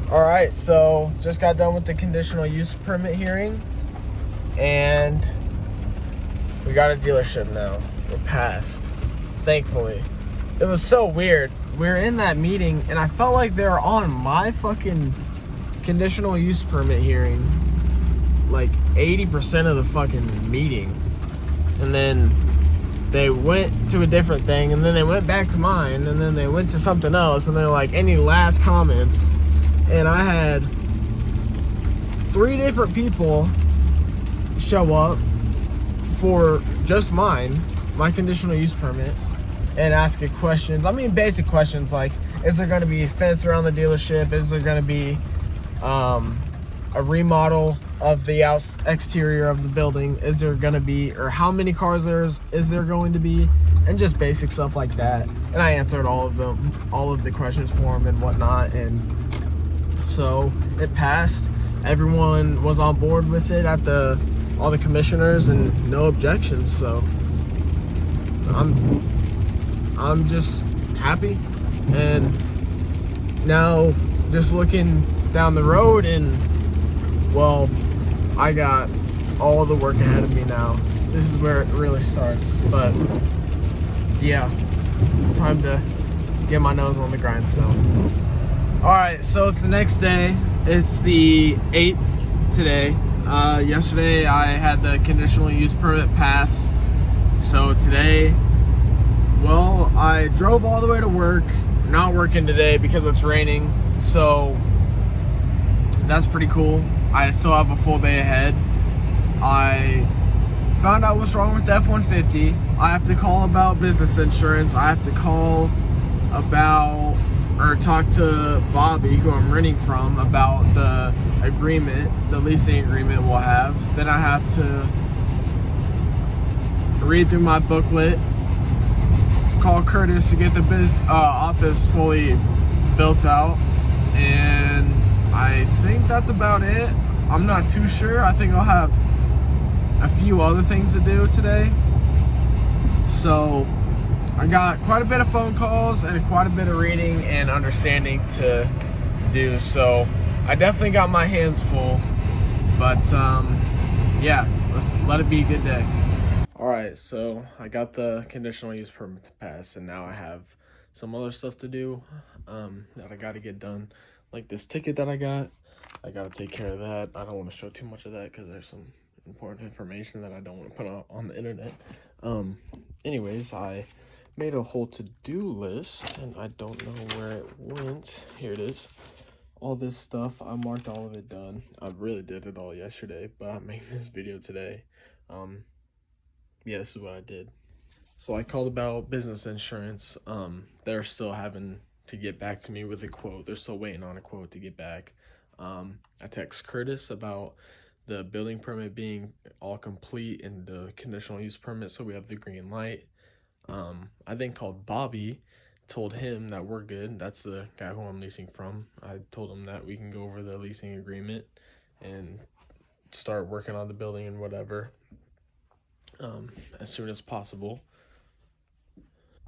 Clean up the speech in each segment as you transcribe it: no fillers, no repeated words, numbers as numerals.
All right, so just got done with the conditional use permit hearing, and we got a dealership now. We're passed, thankfully. It was so weird. We were in that meeting, and I felt like they were on my fucking conditional use permit hearing, like 80% of the fucking meeting, and then they went to a different thing, and then they went back to mine, and then they went to something else, and they're like, any last comments? And I had 3 different people show up for just my conditional use permit, and ask it questions. I mean, basic questions like, is there going to be a fence around the dealership? Is there going to be a remodel of the exterior of the building? Is there going to be, or how many cars is there going to be? And just basic stuff like that. And I answered all of the questions for them and whatnot. And so it passed. Everyone was on board with it at all the commissioners, and no objections. So I'm just happy. And now just looking down the road, and well, I got all the work ahead of me now. This is where it really starts. But yeah, it's time to get my nose on the grindstone. Alright, so it's the next day. It's the 8th today. Yesterday I had the conditional use permit pass. So today, well, I drove all the way to work. Not working today because it's raining. So that's pretty cool. I still have a full day ahead. I found out what's wrong with the F-150. I have to call about business insurance. I have to call about, or talk to Bobby, who I'm renting from, about the agreement, the leasing agreement we'll have. Then I have to read through my booklet, call Curtis to get the office fully built out, and I think that's about it. I'm not too sure. I think I'll have a few other things to do today. So I got quite a bit of phone calls and quite a bit of reading and understanding to do. So I definitely got my hands full. But yeah, let's let it be a good day. Alright, so I got the conditional use permit to pass, and now I have some other stuff to do that I got to get done. Like this ticket that I got to take care of that. I don't want to show too much of that because there's some important information that I don't want to put out on the internet. Anyways, I made a whole to-do list, and I don't know where it went. Here it is. All this stuff, I marked all of it done. I really did it all yesterday, but I'm making this video today. Yeah, this is what I did. So I called about business insurance. They're still having to get back to me with a quote. They're still waiting on a quote to get back. I text Curtis about the building permit being all complete and the conditional use permit, so we have the green light. I then called Bobby, told him that we're good. That's the guy who I'm leasing from. I told him that we can go over the leasing agreement and start working on the building and whatever as soon as possible.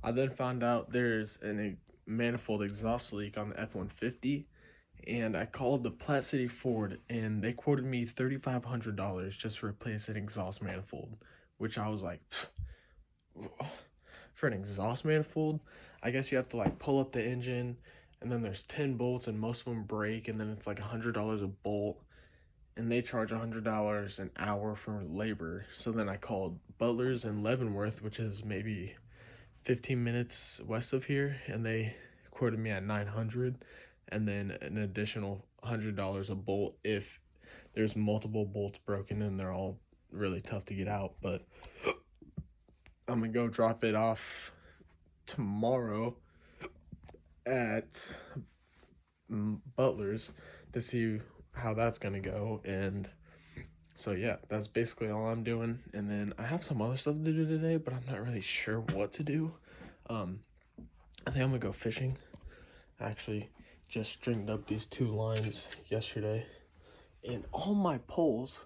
I then found out there's a manifold exhaust leak on the F-150, and I called the Platte City Ford, and they quoted me $3,500 just to replace an exhaust manifold, which I was like, for an exhaust manifold? I guess you have to like pull up the engine, and then there's 10 bolts, and most of them break, and then it's like $100 a bolt, and they charge $100 an hour for labor. So then I called Butler's in Leavenworth, which is maybe 15 minutes west of here, and they quoted me at $900, and then an additional $100 a bolt if there's multiple bolts broken and they're all really tough to get out. But I'm gonna go drop it off tomorrow at Butler's to see how that's gonna go. And so yeah, that's basically all I'm doing. And then I have some other stuff to do today, but I'm not really sure what to do. I think I'm gonna go fishing. I actually just stringed up these 2 lines yesterday, and all my poles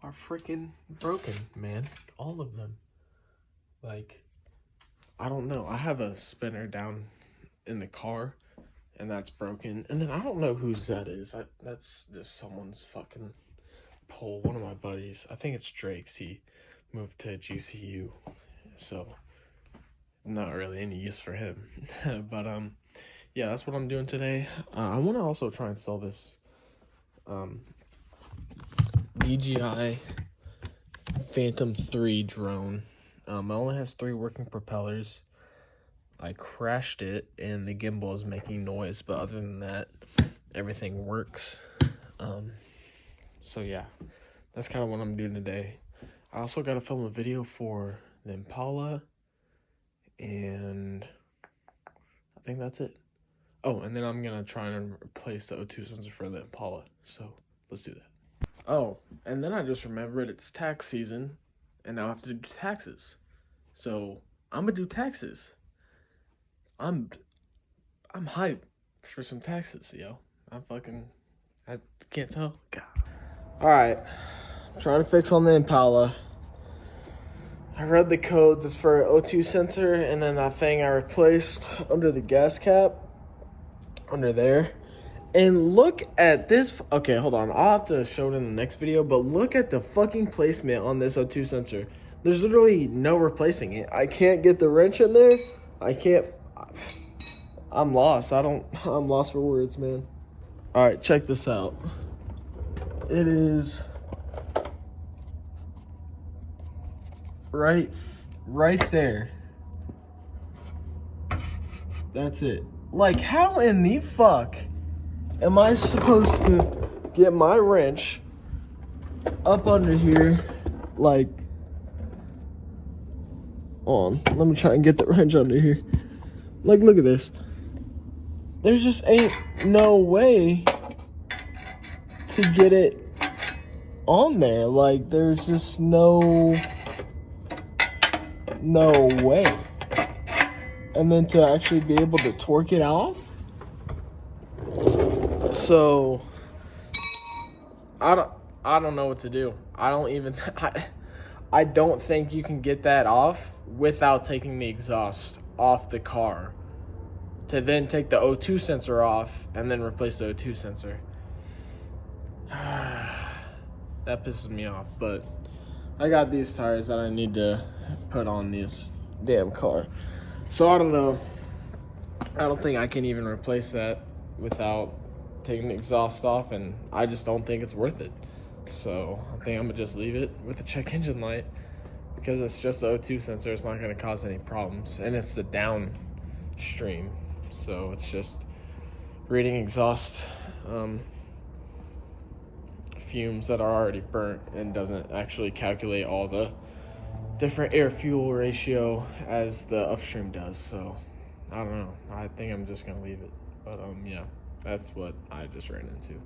are freaking broken, man. All of them. Like, I don't know. I have a spinner down in the car, and that's broken. And then I don't know whose that is. That's just someone's fucking pole. One of my buddies. I think it's Drake's. He moved to GCU, so not really any use for him. But yeah, that's what I'm doing today. I want to also try and sell this DJI Phantom 3 drone. It only has 3 working propellers. I crashed it and the gimbal is making noise, but other than that, everything works. So yeah, that's kind of what I'm doing today. I also got to film a video for the Impala, and I think that's it. Oh, and then I'm gonna try and replace the O2 sensor for the Impala, so let's do that. Oh, and then I just remembered it's tax season, and now I have to do taxes. So I'm gonna do taxes. I'm hyped for some taxes, yo. I can't tell. God. All right, I'm trying to fix on the Impala. I read the codes. It's for an O2 sensor, and then that thing I replaced under the gas cap, under there. And look at this. Okay, hold on. I'll have to show it in the next video, but look at the fucking placement on this O2 sensor. There's literally no replacing it. I can't get the wrench in there. I can't. I'm lost. I'm lost for words, man. All right, check this out. It is right there. That's it. Like, how in the fuck am I supposed to get my wrench up under here? Like, on. Let me try and get the wrench under here. Like, look at this. There just ain't no way to get it on there. Like, there's just no way. And then to actually be able to torque it off. So I don't know what to do. I don't think you can get that off without taking the exhaust off the car, to then take the O2 sensor off and then replace the O2 sensor. That pisses me off, but I got these tires that I need to put on this damn car. So I don't know. I don't think I can even replace that without taking the exhaust off, and I just don't think it's worth it. So I think I'm gonna just leave it with the check engine light, because it's just the O2 sensor. It's not gonna cause any problems, and it's the downstream, so it's just reading exhaust fumes that are already burnt and doesn't actually calculate all the different air fuel ratio as the upstream does. So I don't know. I think I'm just gonna leave it. But yeah, that's what I just ran into.